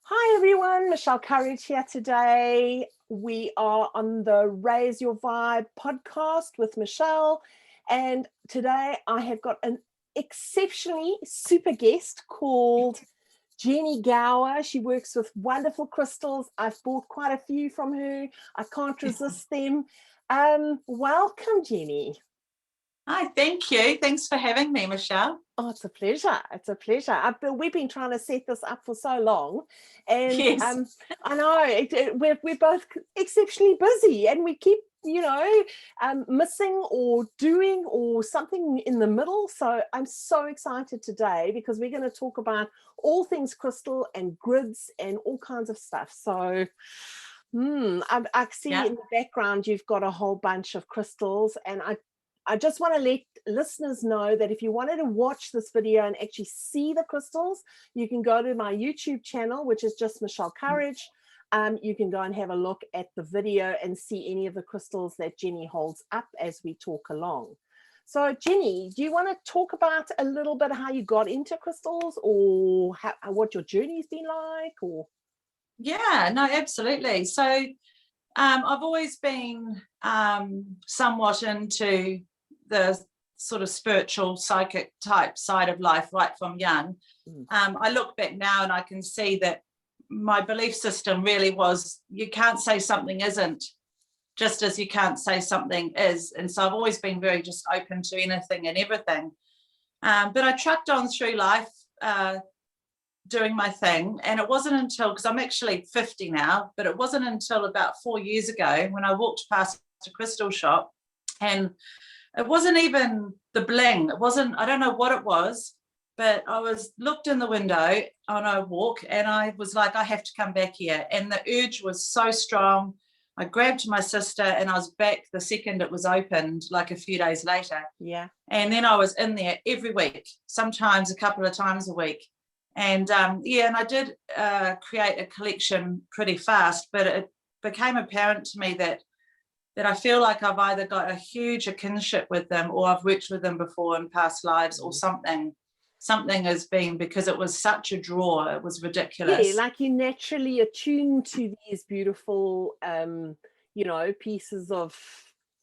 Hi everyone, Michelle Courage here today. We are on the Raise Your Vibe podcast with Michelle, and today I have got an exceptionally super guest called Jenny Gower. She works with wonderful crystals. I've bought quite a few from her. I can't resist them. Welcome, Jenny. Hi, thank you. Thanks for having me, Michelle. Oh, it's a pleasure. It's a pleasure. We've been trying to set this up for so long, and Yes. I know we're both exceptionally busy, and we keep missing or doing or something in the middle. So I'm so excited today because we're going to talk about all things crystal and grids and all kinds of stuff. So I see in the background you've got a whole bunch of crystals, and I just want to let listeners know that if you wanted to watch this video and actually see the crystals, you can go to my YouTube channel, which is just Michelle Courage. You can go and have a look at the video and see any of the crystals that Jenny holds up as we talk along. So Jenny, do you want to talk about a little bit how you got into crystals, or what your journey's been like? Or Yeah, no, absolutely. So I've always been somewhat into the sort of spiritual, psychic type side of life right from young. I look back now and I can see that my belief system really was, you can't say something isn't, just as you can't say something is. And so I've always been very just open to anything and everything. But I trucked on through life doing my thing. And it wasn't until, because I'm actually 50 now, but it wasn't until about 4 years ago when I walked past a crystal shop, and it wasn't even the bling. It wasn't, I don't know what it was, but I looked in the window on a walk and I was like, I have to come back here. And the urge was so strong. I grabbed my sister and I was back the second it was opened, like a few days later. yeah. And then I was in there every week, sometimes a couple of times a week. And and I did create a collection pretty fast, but it became apparent to me that I feel like I've either got a huge kinship with them, or I've worked with them before in past lives, or something has been, because it was such a draw. It was ridiculous. Yeah, like you naturally attuned to these beautiful pieces of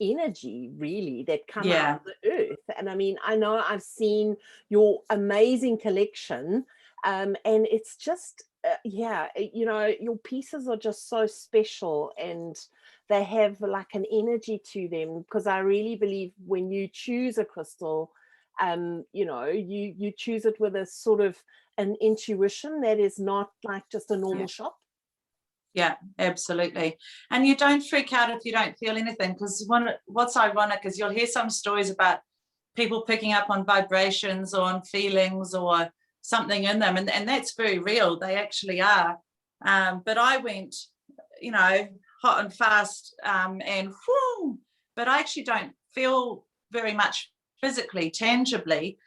energy really that come out of the earth. And I mean, I know I've seen your amazing collection, and it's just your pieces are just so special, and they have like an energy to them, because I really believe when you choose a crystal, you choose it with a sort of an intuition that is not like just a normal shop. Yeah, absolutely. And you don't freak out if you don't feel anything, because what's ironic is you'll hear some stories about people picking up on vibrations or on feelings or something in them, and that's very real. They actually are. But I went, hot and fast, but I actually don't feel very much physically, tangibly,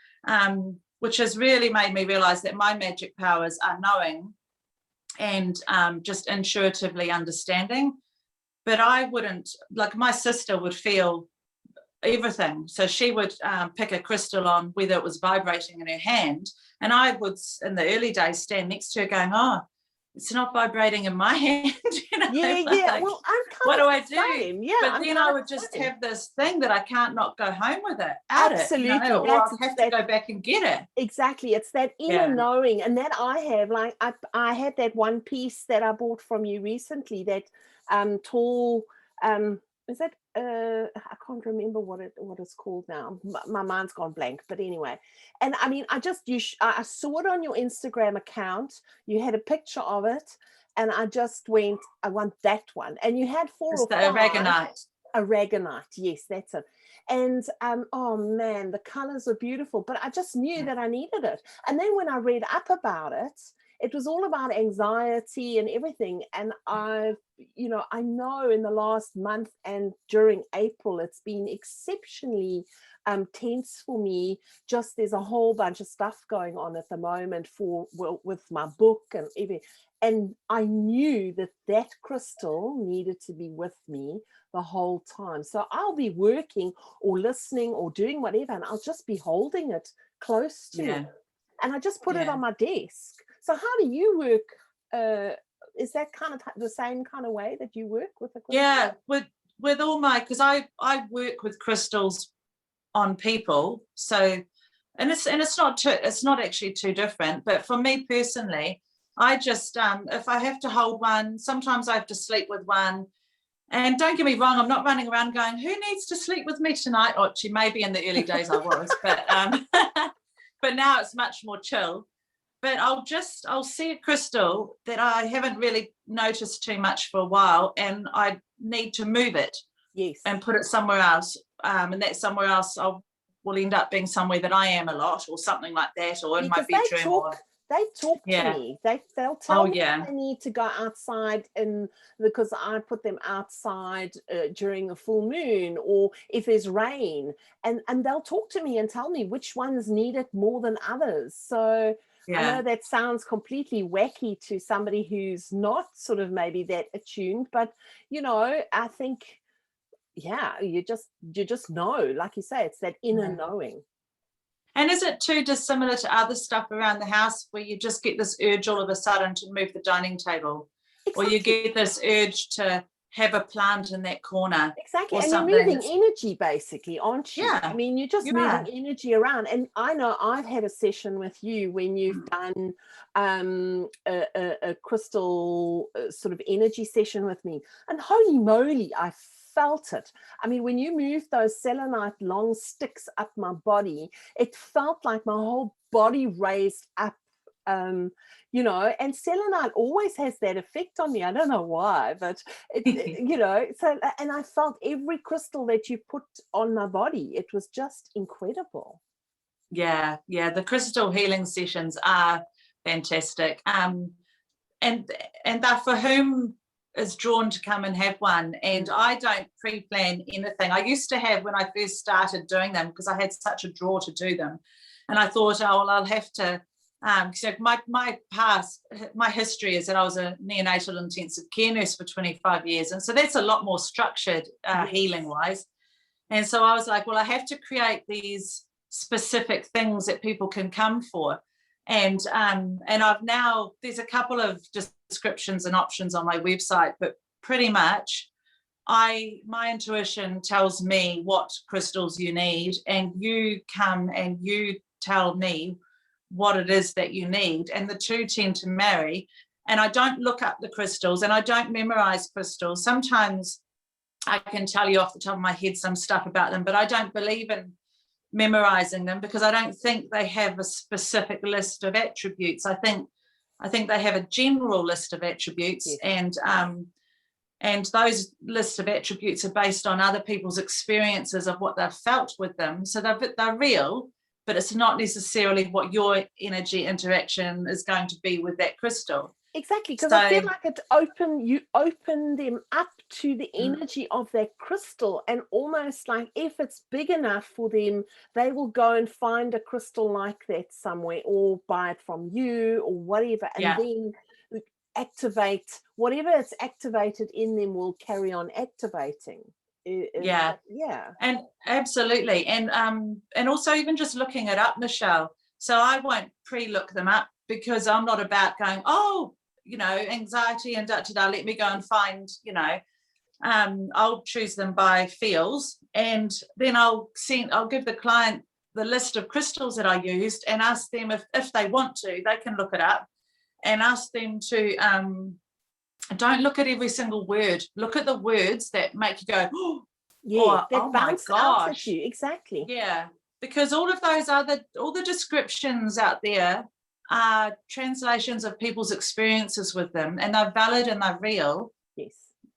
which has really made me realize that my magic powers are knowing and just intuitively understanding. But I wouldn't, like my sister would feel everything. So she would pick a crystal on whether it was vibrating in her hand, and I would, in the early days, stand next to her going, oh, it's not vibrating in my hand. Like, well, I'm what do I do? same. Yeah, but then I would just have this thing that I can't not go home with it. Absolutely. Or I have to go back and get it. Exactly. It's that inner knowing, and that I have. Like I had that one piece that I bought from you recently, that tall is that I can't remember what it's called now. My mind's gone blank, but anyway. And I mean, I saw it on your Instagram account. You had a picture of it, and I just went, I want that one. And you had four or five. Aragonite, yes, that's it. And oh man, the colors are beautiful, but I just knew that I needed it. And then when I read up about it, it was all about anxiety and everything. And I know in the last month and during April, it's been exceptionally tense for me. Just there's a whole bunch of stuff going on at the moment with my book and everything. And I knew that crystal needed to be with me the whole time. So I'll be working or listening or doing whatever, and I'll just be holding it close to me. And I just put it on my desk. So how do you work is that kind of the same kind of way that you work with the crystal? Yeah, with all my, because I work with crystals on people, so and it's not actually too different, but for me personally, I just if I have to hold one, sometimes I have to sleep with one. And don't get me wrong, I'm not running around going, who needs to sleep with me tonight? Or actually, maybe in the early days I was, but but now it's much more chill. But I'll see a crystal that I haven't really noticed too much for a while, and I need to move it. Yes. And put it somewhere else. And that somewhere else will end up being somewhere that I am a lot, or something like that, or in my bedroom. They talk to me. They'll tell me they need to go outside, and because I put them outside during a full moon, or if there's rain, and they'll talk to me and tell me which ones need it more than others. So I know that sounds completely wacky to somebody who's not sort of maybe that attuned, but I think, you just know, like you say, it's that inner knowing. And is it too dissimilar to other stuff around the house where you just get this urge all of a sudden to move the dining table? Exactly. Or you get this urge to have a plant in that corner? Exactly. And you're moving energy basically, aren't you? Yeah. I mean, you're just moving energy around. And I know I've had a session with you when you've done a crystal sort of energy session with me. And holy moly, I felt it. I mean, when you moved those selenite long sticks up my body, it felt like my whole body raised up, and selenite always has that effect on me. I don't know why, but so, and I felt every crystal that you put on my body. It was just incredible. Yeah, the crystal healing sessions are fantastic. And they're for whom is drawn to come and have one. And I don't pre-plan anything. I used to have when I first started doing them, because I had such a draw to do them, and I thought, I'll have to. So my history is that I was a neonatal intensive care nurse for 25 years, and so that's a lot more structured healing wise. And so I was like, well, I have to create these specific things that people can come for. And I've now, there's a couple of descriptions and options on my website, but pretty much my intuition tells me what crystals you need, and you come and you tell me what it is that you need, and the two tend to marry. And I don't look up the crystals, and I don't memorize crystals. Sometimes I can tell you off the top of my head some stuff about them, but I don't believe in memorizing them, because I don't think they have a specific list of attributes. I think they have a general list of attributes, and those lists of attributes are based on other people's experiences of what they've felt with them. So they're real, but it's not necessarily what your energy interaction is going to be with that crystal. Exactly, because I feel like you open them up to the energy of that crystal, and almost like if it's big enough for them, they will go and find a crystal like that somewhere, or buy it from you or whatever, and then activate whatever it's activated in them will carry on activating. And absolutely, and also even just looking it up, Michelle. So I won't pre-look them up, because I'm not about going, anxiety and let me go and find, I'll choose them by feels, and then I'll give the client the list of crystals that I used, and ask them if they want to, they can look it up, and ask them to don't look at every single word, look at the words that make you go, that bounce out at you. Exactly. Yeah, because all of those all the descriptions out there are translations of people's experiences with them, and they're valid and they're real. Yes.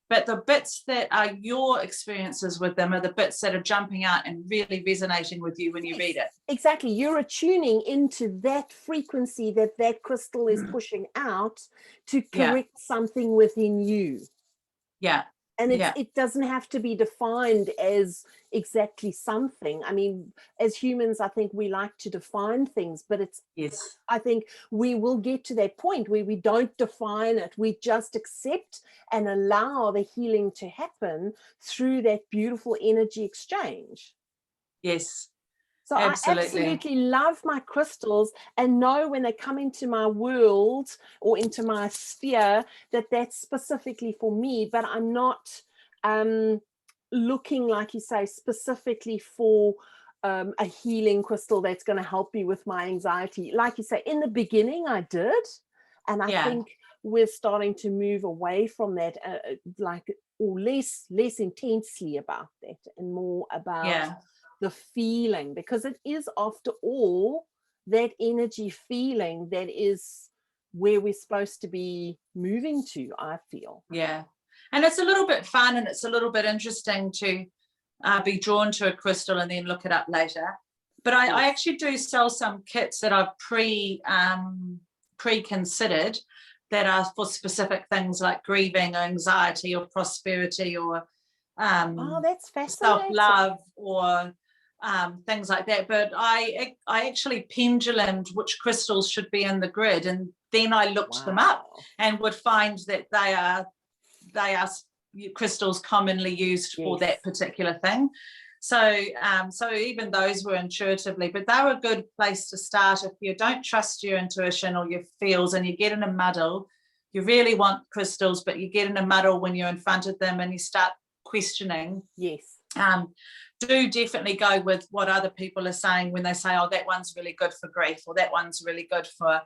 But the bits that are your experiences with them are the bits that are jumping out and really resonating with you when you read it. Exactly. You're attuning into that frequency that crystal is pushing out to correct something within you. Yeah. And it doesn't have to be defined as exactly something. I mean, as humans, I think we like to define things, but I think we will get to that point where we don't define it. We just accept and allow the healing to happen through that beautiful energy exchange. Yes. So I absolutely love my crystals and know when they come into my world or into my sphere that that's specifically for me, but I'm not looking, like you say, specifically for a healing crystal that's going to help me with my anxiety. Like you say, in the beginning I did, and I think we're starting to move away from that, or less intensely about that and more about the feeling, because it is, after all, that energy feeling that is where we're supposed to be moving to, I feel. Yeah. And it's a little bit fun, and it's a little bit interesting to be drawn to a crystal and then look it up later. But I actually do sell some kits that I've pre-considered that are for specific things like grieving, or anxiety, or prosperity, or that's fascinating. Self-love, or things like that. But I actually pendulumed which crystals should be in the grid, and then I looked them up and would find that they are crystals commonly used for that particular thing. So so even those were intuitively, but they were a good place to start if you don't trust your intuition or your feels and you get in a muddle. You really want crystals, but you get in a muddle when you're in front of them and you start questioning. Do definitely go with what other people are saying when they say, oh, that one's really good for grief, or that one's really good for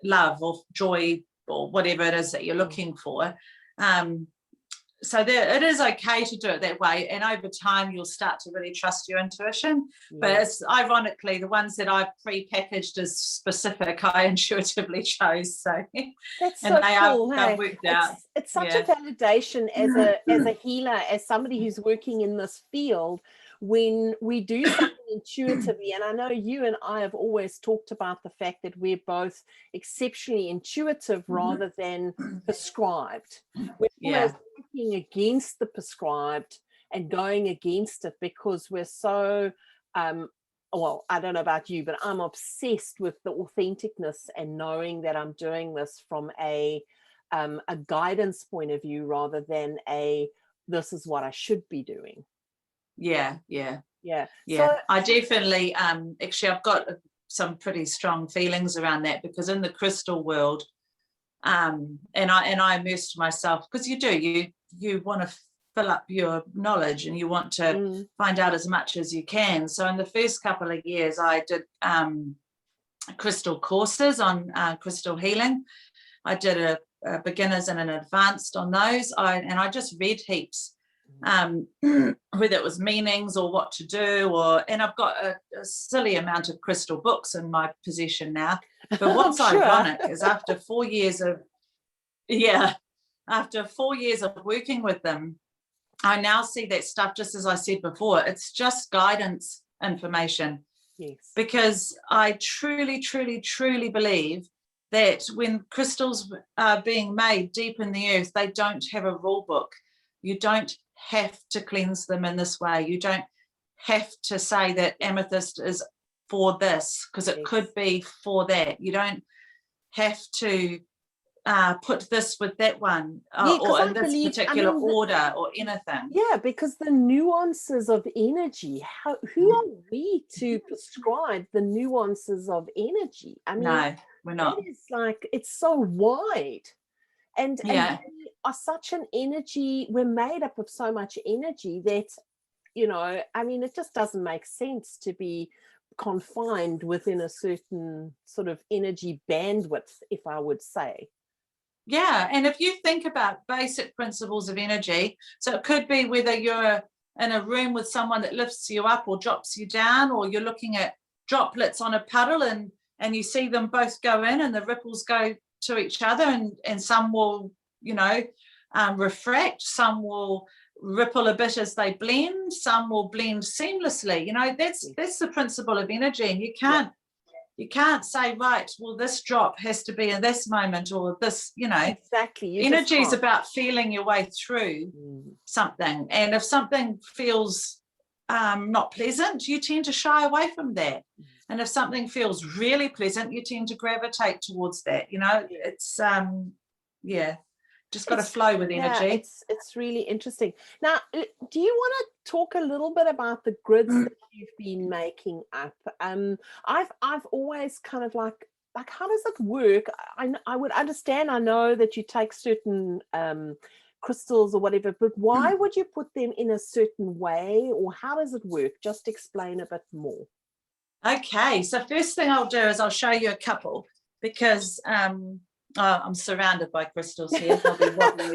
love or joy, or whatever it is that you're looking for. So it is okay to do it that way, and over time you'll start to really trust your intuition. But it's ironically the ones that I've pre-packaged as specific, I intuitively chose. So that's so cool. They've worked out. It's such a validation as a healer, as somebody who's working in this field, when we do something intuitively. And I know you and I have always talked about the fact that we're both exceptionally intuitive rather than prescribed. We're almost working against the prescribed and going against it because we're so well, I don't know about you, but I'm obsessed with the authenticness and knowing that I'm doing this from a guidance point of view rather than this is what I should be doing. Yeah. So I definitely actually I've got some pretty strong feelings around that, because in the crystal world, and I immersed myself, because you want to fill up your knowledge and you want to find out as much as you can. So in the first couple of years I did crystal courses on crystal healing. I did a beginners and an advanced on those. I just read heaps, whether it was meanings or what to do, and I've got a silly amount of crystal books in my possession now. But what's ironic is after 4 years of working with them, I now see that stuff, just as I said before, it's just guidance information. Yes. Because I truly, truly, truly believe that when crystals are being made deep in the earth, they don't have a rule book. You don't have to cleanse them in this way. You don't have to say that amethyst is for this, because it could be for that. You don't have to put this with that one, or in this particular order or anything. Yeah, because the nuances of energy, who are we to prescribe the nuances of energy? I mean, no, we're not. That is it's so wide. And we are such an energy, we're made up of so much energy that, I mean, it just doesn't make sense to be confined within a certain sort of energy bandwidth, if I would say. Yeah, and if you think about basic principles of energy, so it could be whether you're in a room with someone that lifts you up or drops you down, or you're looking at droplets on a puddle and you see them both go in and the ripples go to each other, and some will, refract, some will ripple a bit as they blend, some will blend seamlessly. That's the principle of energy, and you can't say, right, well, this drop has to be in this moment, or this, Exactly. Energy is about feeling your way through something. And if something feels not pleasant, you tend to shy away from that. And if something feels really pleasant, you tend to gravitate towards that. It's, just got to flow with energy. Yeah, it's really interesting. Now, do you want to talk a little bit about the grids that you've been making up? I've always kind of like how does it work? I would understand. I know that you take certain crystals or whatever, but why would you put them in a certain way, or how does it work? Just explain a bit more. Okay, so first thing I'll do is I'll show you a couple, because I'm surrounded by crystals here.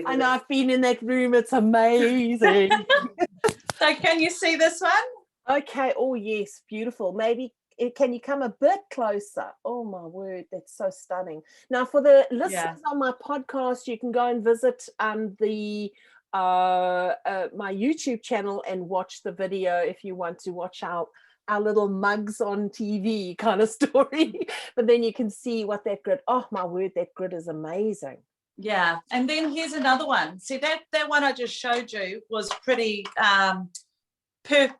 I know, I've been in that room. It's amazing. So can you see this one? Okay. Oh, yes. Beautiful. Maybe can you come a bit closer? Oh, my word. That's so stunning. Now, for the listeners on my podcast, you can go and visit my YouTube channel and watch the video if you want to watch our little mugs on TV kind of story. But then you can see what that grid, oh my word, that grid is amazing. Yeah. And then here's another one. See, that one I just showed you was pretty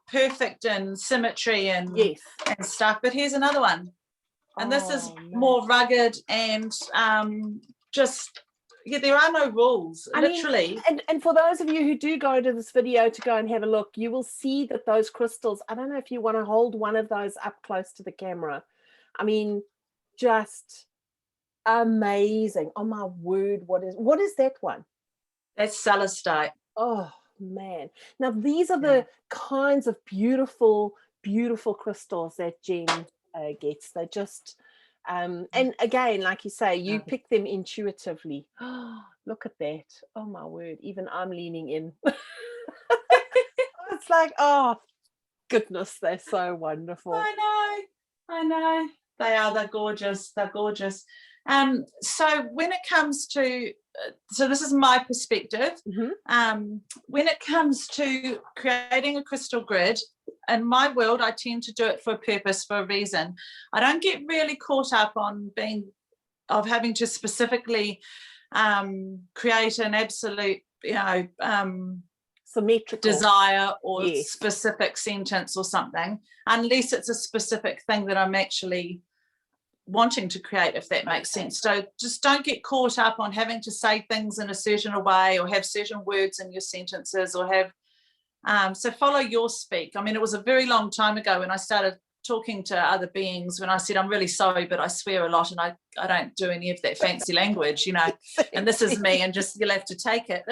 perfect in symmetry and stuff. But here's another one. And this is more rugged and just, there are no rules, literally. And for those of you who do go to this video to go and have a look, you will see that those crystals, I don't know if you want to hold one of those up close to the camera. I mean, just amazing. Oh my word, what is that one? That's celestite. Oh man. Now these are the kinds of beautiful crystals that Jen gets. They're just and again, like you say, you pick them intuitively. Oh, look at that. Oh my word, even I'm leaning in. It's like, oh goodness, they're so wonderful. I know they're gorgeous. So when it comes to so this is my perspective. When it comes to creating a crystal grid, in my world, I tend to do it for a purpose, for a reason. I don't get really caught up on having to specifically create an absolute, symmetrical desire or specific sentence or something, unless it's a specific thing that I'm actually wanting to create, if that makes sense. So just don't get caught up on having to say things in a certain way or have certain words in your sentences, or have so follow your speak. I mean, it was a very long time ago when I started talking to other beings, when I said, I'm really sorry, but I swear a lot and I don't do any of that fancy language, and this is me, and just you'll have to take it.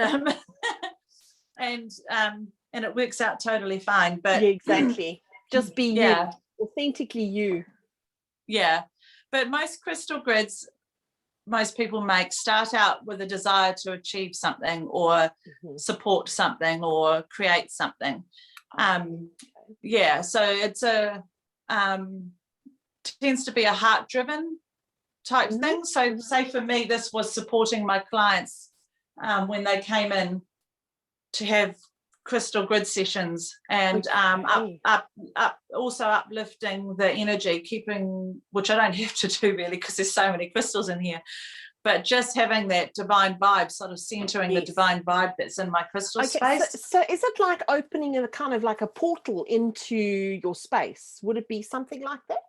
And it works out totally fine. But exactly, just be you, authentically you. But most crystal grids most people make start out with a desire to achieve something, or support something, or create something. So it's tends to be a heart-driven type thing. So say for me, this was supporting my clients when they came in to have crystal grid sessions, and also uplifting the energy, keeping, which I don't have to do really because there's so many crystals in here, but just having that divine vibe, sort of centering the divine vibe that's in my crystal space. So is it like opening a kind of like a portal into your space? Would it be something like that?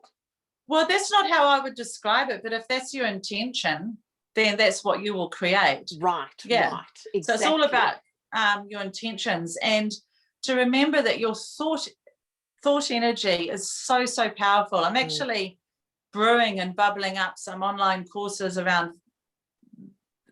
Well, that's not how I would describe it, but if that's your intention, then that's what you will create. Right. Exactly. So it's all about your intentions, and to remember that your thought energy is so powerful. I'm actually brewing and bubbling up some online courses around,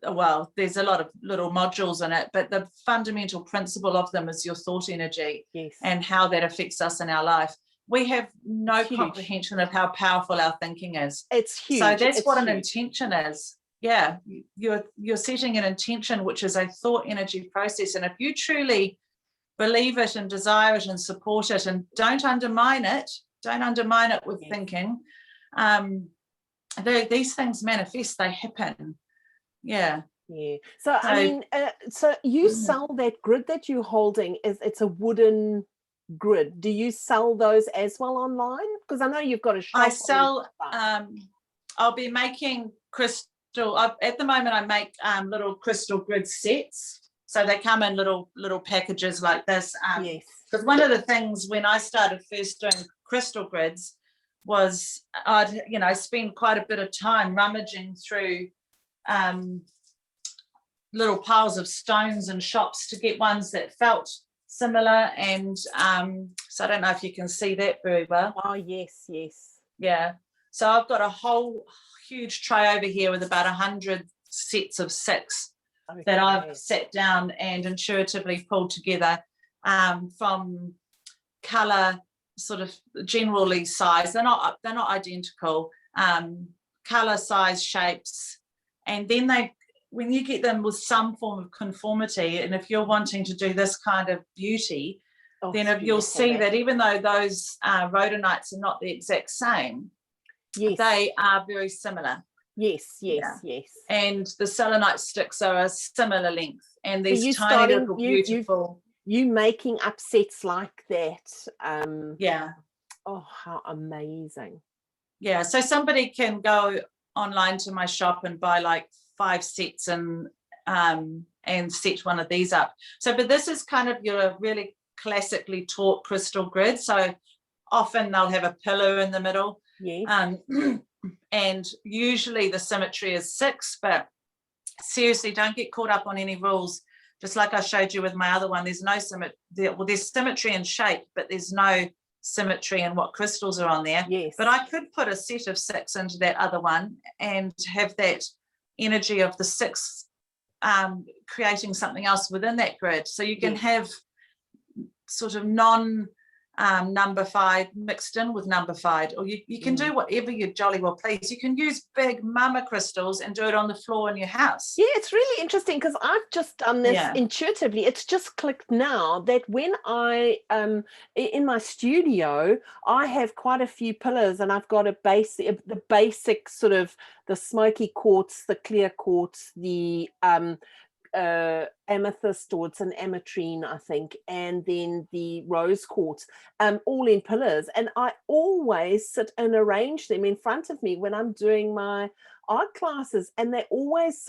well, there's a lot of little modules in it, but the fundamental principle of them is your thought energy and how that affects us in our life. We have no comprehension of how powerful our thinking is. It's huge. So that's what an intention is. Yeah, you're setting an intention, which is a thought energy process. And if you truly believe it and desire it and support it, and don't undermine it with thinking, these things manifest, they happen. So I mean, so you sell that grid that you're holding, it's a wooden grid. Do you sell those as well online? Because I know you've got a shop. I sell I'll be making crystal. At the moment, I make little crystal grid sets, so they come in little packages like this. Because one of the things when I started first doing crystal grids was I'd spend quite a bit of time rummaging through little piles of stones in shops to get ones that felt similar. And so I don't know if you can see that very well. Oh, yes. Yeah. So I've got a whole huge tray over here with about 100 sets of 6 that I've sat down and intuitively pulled together from colour, sort of generally size. They're not identical, colour, size, shapes, and then when you get them with some form of conformity, and if you're wanting to do this kind of beauty, then if you'll see that even though those rhodonites are not the exact same, they are very similar. Yes. And the selenite sticks are a similar length, and these tiny little beautiful. You making up sets like that? Yeah. Oh, how amazing! Yeah. So somebody can go online to my shop and buy like 5 sets and set one of these up. So, but this is kind of your really classically taught crystal grid. So often they'll have a pillar in the middle. Yes. And usually the symmetry is 6, but seriously, don't get caught up on any rules. Just like I showed you with my other one, there's no symmetry. There's symmetry in shape, but there's no symmetry in what crystals are on there. Yes. But I could put a set of 6 into that other one and have that energy of the 6 creating something else within that grid. So you can have sort of number-fied mixed in with number-fied, or you can do whatever you jolly well please. You can use big mama crystals and do it on the floor in your house. Yeah, it's really interesting because I've just done this intuitively. It's just clicked now that when I in my studio I have quite a few pillars, and I've got the basic sort of the smoky quartz, the clear quartz, the amethyst, or it's an ametrine, I think, and then the rose quartz, all in pillars. And I always sit and arrange them in front of me when I'm doing my art classes, and they always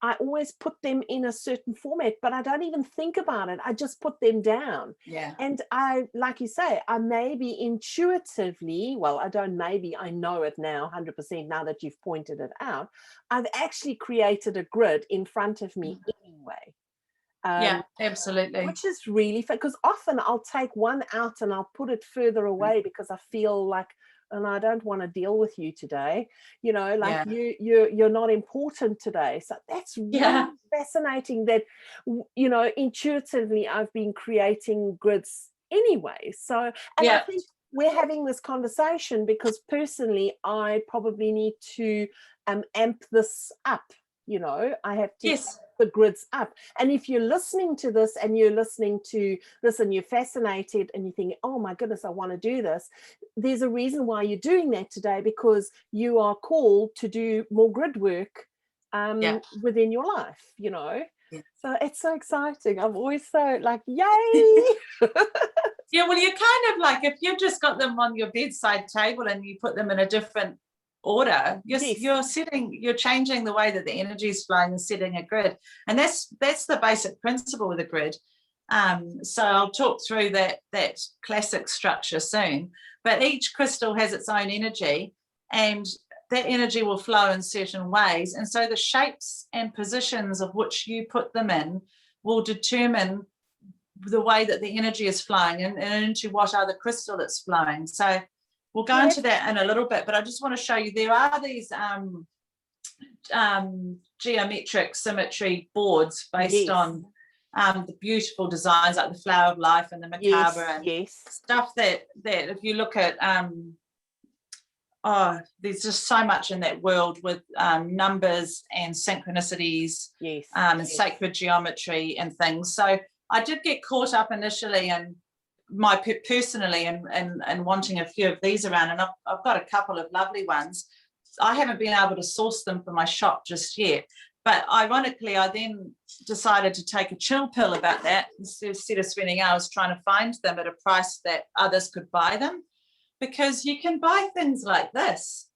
I always put them in a certain format, but I don't even think about it. I just put them down. Yeah. And I, like you say, I maybe intuitively, well, I know it now 100% now that you've pointed it out. I've actually created a grid in front of me anyway. Yeah, absolutely. Which is really fun, because often I'll take one out and I'll put it further away because I feel like, and I don't want to deal with you today, you're not important today. So that's really fascinating that, intuitively I've been creating grids anyway. So, and I think we're having this conversation because personally I probably need to amp this up. I have to the grids up. And if you're listening to this and you're listening to this and you're fascinated and you think, oh my goodness, I want to do this, there's a reason why you're doing that today, because you are called to do more grid work within your life, So it's so exciting. I'm always so like, yay. Yeah, well, you're kind of like, if you've just got them on your bedside table and you put them in a different order, you're changing the way that the energy is flowing and setting a grid, and that's the basic principle of the grid. So I'll talk through that classic structure soon, but each crystal has its own energy, and that energy will flow in certain ways, and so the shapes and positions of which you put them in will determine the way that the energy is flowing and into what other crystal it's flowing. So we'll go into that in a little bit, but I just want to show you there are these geometric symmetry boards based on the beautiful designs like the Flower of Life and the Macabre and stuff that if you look at, there's just so much in that world with numbers and synchronicities and sacred geometry and things. So I did get caught up initially in personally and wanting a few of these around, and I've got a couple of lovely ones. I haven't been able to source them for my shop just yet, but ironically I then decided to take a chill pill about that instead of spending hours trying to find them at a price that others could buy them, because you can buy things like this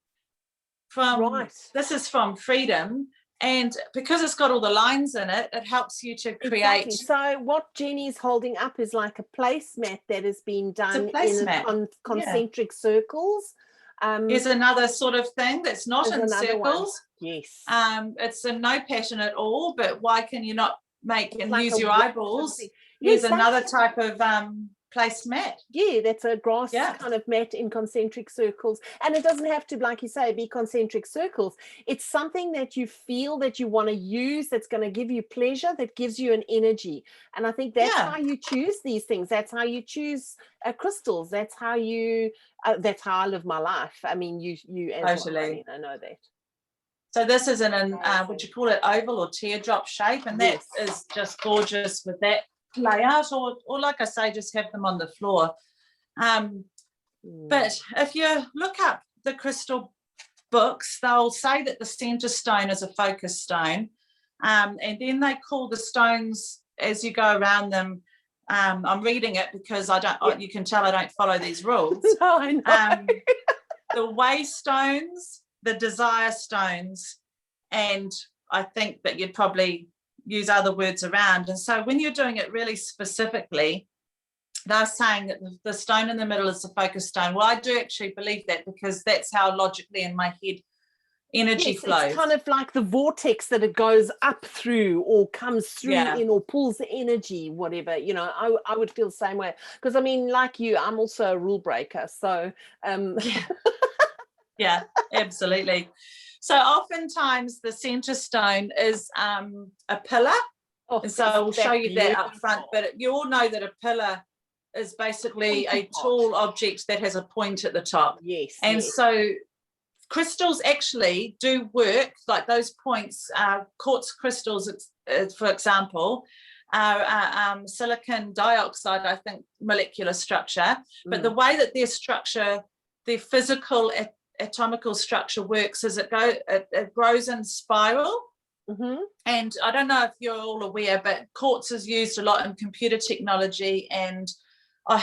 this is from Freedom. And because it's got all the lines in it, it helps you to create. Exactly. So what Jenny's holding up is like a placemat that has been done in concentric circles. Here's another sort of thing that's not in circles. Yes. It's a no pattern at all, but why can you not make It's and like use a your wax eyeballs? something. Use Yes, another type of placemat. yeah, that's a grass Yeah. kind of mat in concentric circles. And it doesn't have to, like you say, be concentric circles. It's something that you feel that you want to use, that's going to give you pleasure, that gives you an energy. And I think that's Yeah. how you choose these things. That's how you choose crystals. That's how that's how I live my life. I mean, you as well. I mean, I know that. So this is in an would you call it oval or teardrop shape, and that Yes. is just gorgeous with that layout, or like I say, just have them on the floor. But if you look up the crystal books, they'll say that the center stone is a focus stone, and then they call the stones as you go around them. I'm reading it because I don't. You can tell I don't follow these rules. No, I know. The way stones, the desire stones, and I think that you'd probably use other words around. And so when you're doing it really specifically, they're saying that the stone in the middle is the focus stone. Well, I do actually believe that, because that's how logically in my head energy flows. It's kind of like the vortex that it goes up through or comes through in, or pulls the energy, whatever. I would feel the same way, because I mean, like you, I'm also a rule breaker, so yeah, absolutely. So oftentimes the center stone is a pillar. And so I'll show you that up front, but you all know that a pillar is basically a tall object that has a point at the top. Yes. And so crystals actually do work, like those points. Quartz crystals, for example, are silicon dioxide, I think, molecular structure. But the way that their physical atomical structure works is it grows in spiral. And I don't know if you're all aware, but quartz is used a lot in computer technology and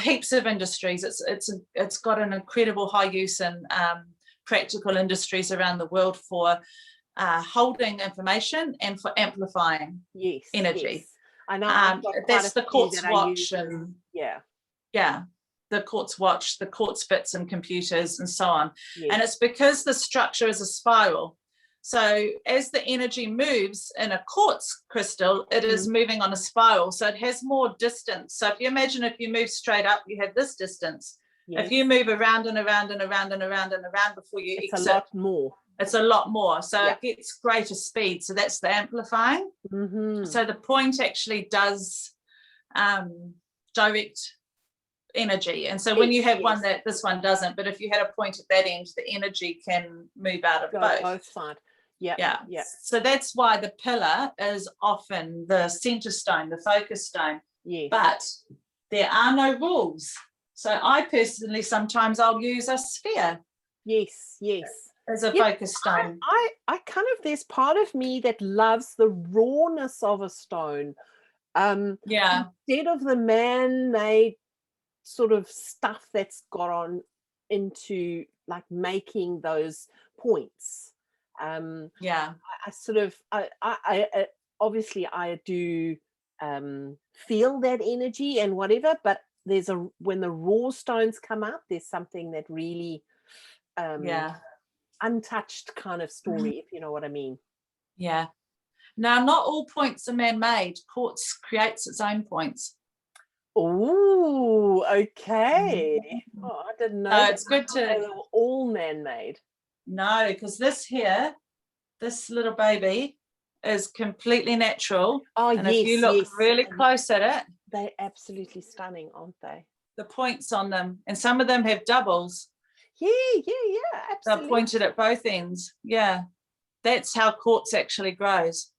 heaps of industries. It's got an incredible high use in practical industries around the world for holding information and for amplifying energy. Yes. I know. That's the quartz watch, and the quartz watch, the quartz bits in computers and so on. And it's because the structure is a spiral. So as the energy moves in a quartz crystal, it is moving on a spiral. So it has more distance. So if you imagine, if you move straight up, you have this distance. If you move around and around and around and around and around before you exit, it's a lot more. It's a lot more. So it gets greater speed. So that's the amplifying. So the point actually does direct energy. And so when you have one that this one doesn't, but if you had a point at that end, the energy can move out of both sides. Yeah. So that's why the pillar is often the center stone, the focus stone. But there are no rules. So I personally, sometimes I'll use a sphere. Yes. As a focus stone. I kind of, there's part of me that loves the rawness of a stone. Instead of the man-made sort of stuff that's got on into like making those points. I sort of, I obviously I do feel that energy and whatever, but when the raw stones come out, there's something that really untouched kind of story, if you know what I mean. Now, not all points are man-made. Quartz creates its own points. Oh, okay. I didn't know. It's good to. They were all man-made. No, because this little baby is completely natural. And if you look really close at it, they're absolutely stunning, aren't they? The points on them, and some of them have doubles. Yeah, absolutely. They're pointed at both ends. Yeah, that's how quartz actually grows.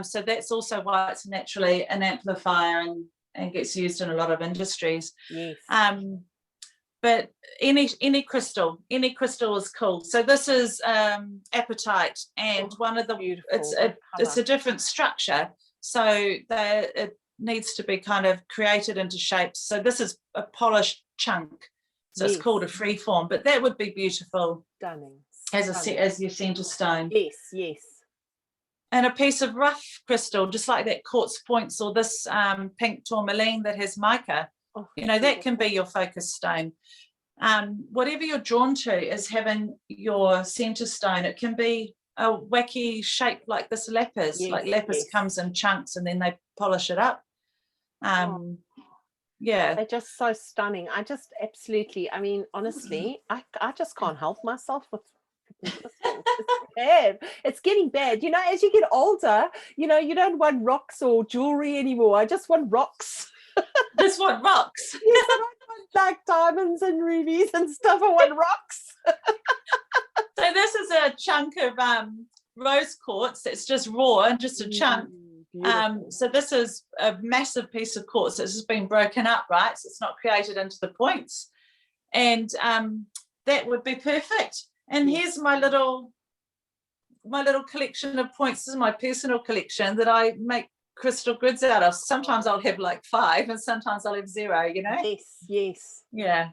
So that's also why it's naturally an amplifier and gets used in a lot of industries. Yes. But any crystal is cool. So this is apatite, and one of the it's a different structure. So it needs to be kind of created into shapes. So this is a polished chunk. So it's called a free form, but that would be beautiful. Stunning. As your center stone. Yes. And a piece of rough crystal, just like that quartz points, or this pink tourmaline that has mica. That can be your focus stone. Whatever you're drawn to is having your center stone. It can be a wacky shape like this lapis. Yes, Like lapis yes. comes in chunks and then they polish it up. Oh, Yeah. they're just so stunning. I just absolutely, I mean, honestly, I just can't help myself with freaking crystals. It's bad. It's getting bad. You know, as you get older, you know, you don't want rocks or jewelry anymore. I just want rocks. This one rocks. Yes, I don't want like diamonds and rubies and stuff. I want rocks. So this is a chunk of rose quartz. It's just raw and just a chunk. Beautiful. So this is a massive piece of quartz that's just been broken up, right? So it's not created into the points. And that would be perfect. And Yes. here's my little collection of points. This is my personal collection that I make crystal grids out of. Sometimes I'll have like 5 and sometimes I'll have 0, you know? Yes, yes. Yeah.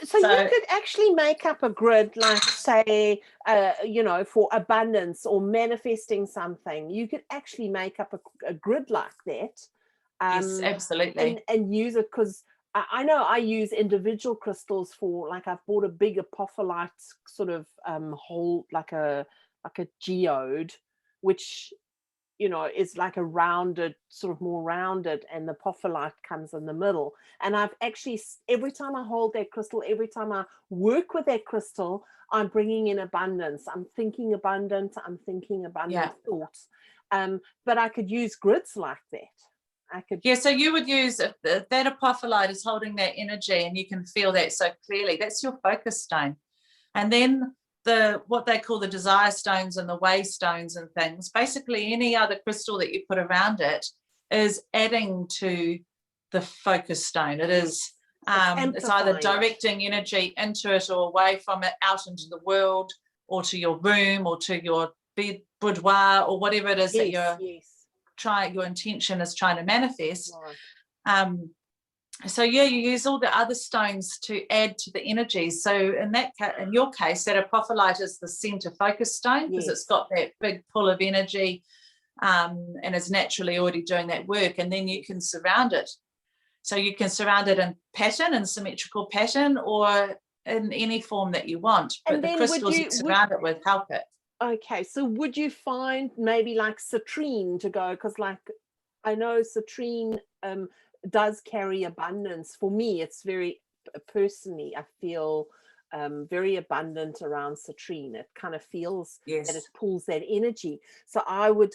So you could actually make up a grid, like say, you know, for abundance or manifesting something. You could actually make up a grid like that. Yes, absolutely. And use it, because I know I use individual crystals for, like, I've bought a big apophyllite sort of hole, like a geode, which, you know, is like a rounded, sort of more rounded, and the apophyllite comes in the middle. And I've actually, every time I hold that crystal, every time I work with that crystal, I'm bringing in abundance. I'm thinking abundant thoughts. But I could use grids like that. Yeah, so you would use that apophyllite is holding that energy, and you can feel that so clearly. That's your focus stone. And then what they call the desire stones and the way stones and things, basically any other crystal that you put around it is adding to the focus stone. It is it's either directing energy into it or away from it, out into the world, or to your room, or to your boudoir, or whatever it is that your intention is trying to manifest. Right. So yeah, you use all the other stones to add to the energy. So in your case, that apophyllite is the center focus stone, because it's got that big pull of energy, and is naturally already doing that work. And then you can surround it. So you can surround it in pattern, in symmetrical pattern, or in any form that you want. But and the crystals you surround it with help it. Okay, so would you find maybe like citrine to go? Because like I know citrine does carry abundance. For me, it's very, personally, I feel very abundant around citrine. It kind of feels that it pulls that energy. So I would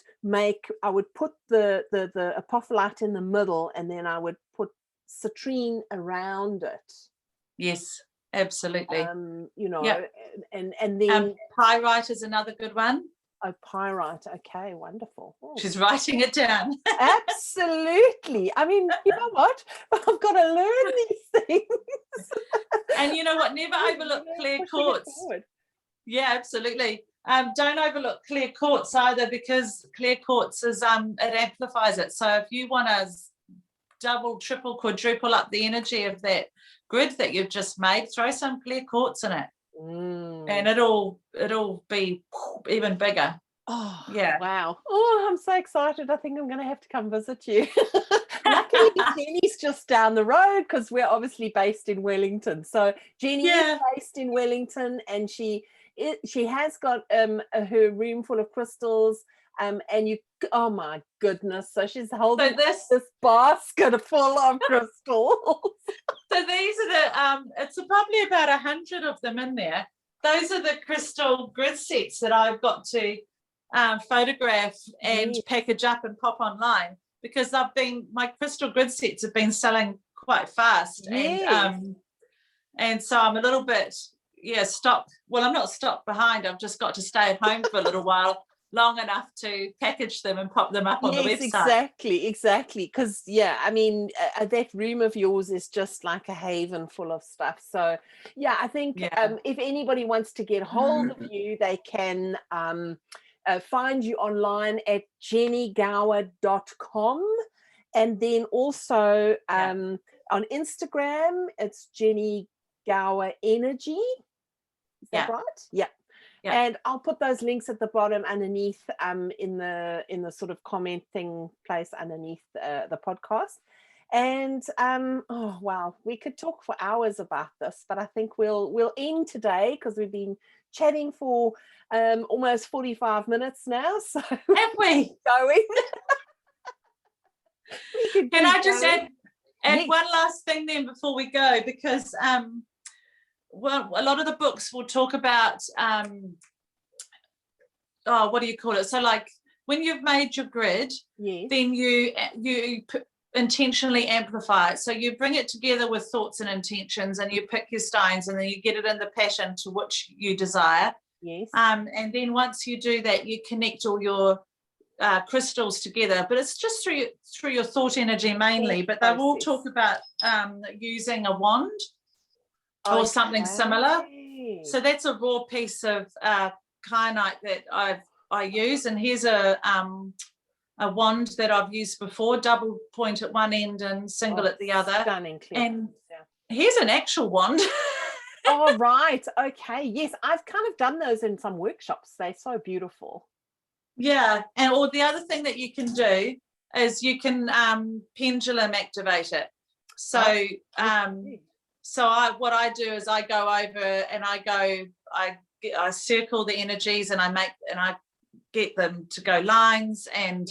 put the apophyllite in the middle, and then I would put citrine around it. Yes, absolutely. You know, and then pyrite is another good one. Oh, pyrite. Okay, wonderful. Oh. She's writing it down. Absolutely. I mean, you know what? I've got to learn these things. And you know what? Never overlook clear quartz. Yeah, absolutely. Don't overlook clear quartz either, because clear quartz is it amplifies it. So if you want to double, triple, quadruple up the energy of that grid that you've just made, throw some clear quartz in it. And it'll be even bigger. Oh yeah! Wow! Oh, I'm so excited. I think I'm going to have to come visit you. Luckily, Jenny's just down the road, because we're obviously based in Wellington. So Jenny is based in Wellington, and she has got her room full of crystals. And you, oh my goodness! So she's holding this basket full of crystals. So these are it's probably about 100 of them in there. Those are the crystal grid sets that I've got to photograph and package up and pop online, because my crystal grid sets have been selling quite fast. And so I'm a little bit stopped. Well, I'm not stopped behind. I've just got to stay at home for a little while, long enough to package them and pop them up on the website. Exactly. Because I mean, that room of yours is just like a haven full of stuff. So I think if anybody wants to get hold of you, they can find you online at jennygower.com, and then also on Instagram it's Jenny Gower Energy. Is that right? Yeah. And I'll put those links at the bottom underneath in the sort of commenting place underneath the podcast. And oh wow, we could talk for hours about this, but I think we'll end today, because we've been chatting for almost 45 minutes now. So have we? Going. We could Can I just going. add Yes. one last thing then before we go, because well, a lot of the books will talk about what do you call it? So like when you've made your grid, Yes. then you intentionally amplify it. So you bring it together with thoughts and intentions, and you pick your stones, and then you get it in the pattern to which you desire. Yes. And then once you do that, you connect all your crystals together, but it's just through your thought energy mainly. But they will talk about using a wand or something similar. So that's a raw piece of kyanite that I use, and here's a wand that I've used before, double point at one end and single at the other. Stunning. And here's an actual wand. Oh, right. Okay. Yes, I've kind of done those in some workshops. They're so beautiful. Yeah. And or the other thing that you can do is you can pendulum activate it. So what I do is I go over and I circle the energies, and I get them to go lines, and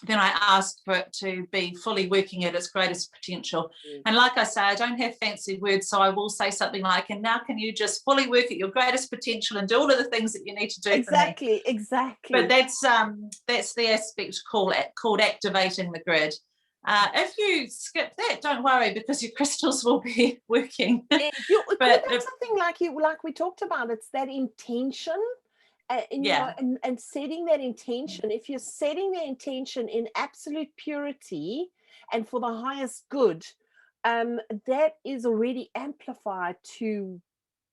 then I ask for it to be fully working at its greatest potential. And like I say, I don't have fancy words, so I will say something like, and now can you just fully work at your greatest potential and do all of the things that you need to do Exactly. for me. But that's the aspect called activating the grid. If you skip that, don't worry, because your crystals will be working. But that's something like we talked about. It's that intention. And, you know, and setting that intention. If you're setting the intention in absolute purity and for the highest good, that is already amplified to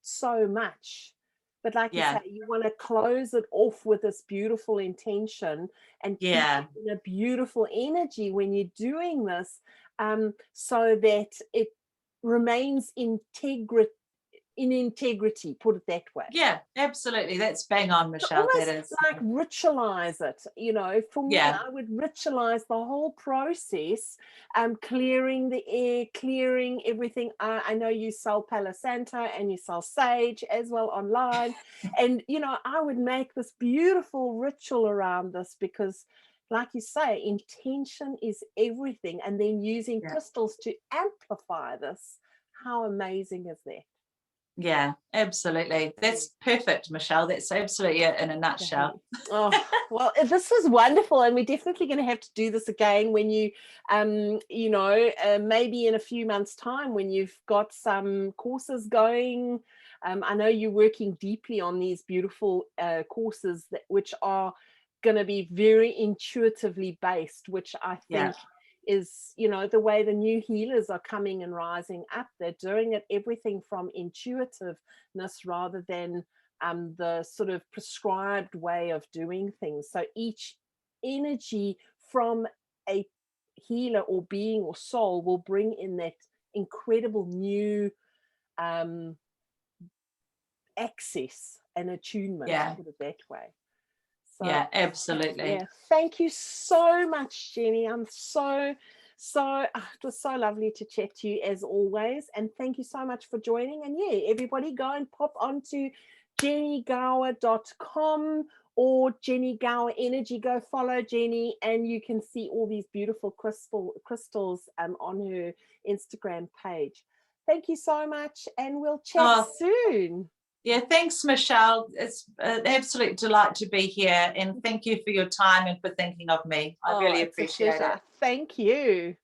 so much. But like you say, you want to close it off with this beautiful intention and keep it in a beautiful energy when you're doing this, so that it remains in integrity, put it that way. Yeah, absolutely. That's bang on, Michelle. Almost that is like ritualize it. You know, for me, I would ritualize the whole process, clearing the air, clearing everything. I know you sell Palo Santo and you sell sage as well online. And, you know, I would make this beautiful ritual around this because, like you say, intention is everything. And then using crystals to amplify this. How amazing is that? Yeah, absolutely. That's perfect, Michelle. That's absolutely it in a nutshell. Oh, well, this was wonderful, and we're definitely going to have to do this again when you, you know, maybe in a few months' time when you've got some courses going. I know you're working deeply on these beautiful courses which are going to be very intuitively based, which I think is, you know, the way the new healers are coming and rising up. They're doing it everything from intuitiveness rather than the sort of prescribed way of doing things. So each energy from a healer or being or soul will bring in that incredible new access and attunement, put it that way. So, yeah, absolutely. Yeah, thank you so much, Jenny. It was so lovely to chat to you as always, and thank you so much for joining. And everybody go and pop onto jennygower.com or Jenny Gower Energy. Go follow Jenny, and you can see all these beautiful crystals on her Instagram page. Thank you so much, and we'll chat soon. Yeah, thanks, Michelle. It's an absolute delight to be here, and thank you for your time and for thinking of me. I really appreciate it. Thank you.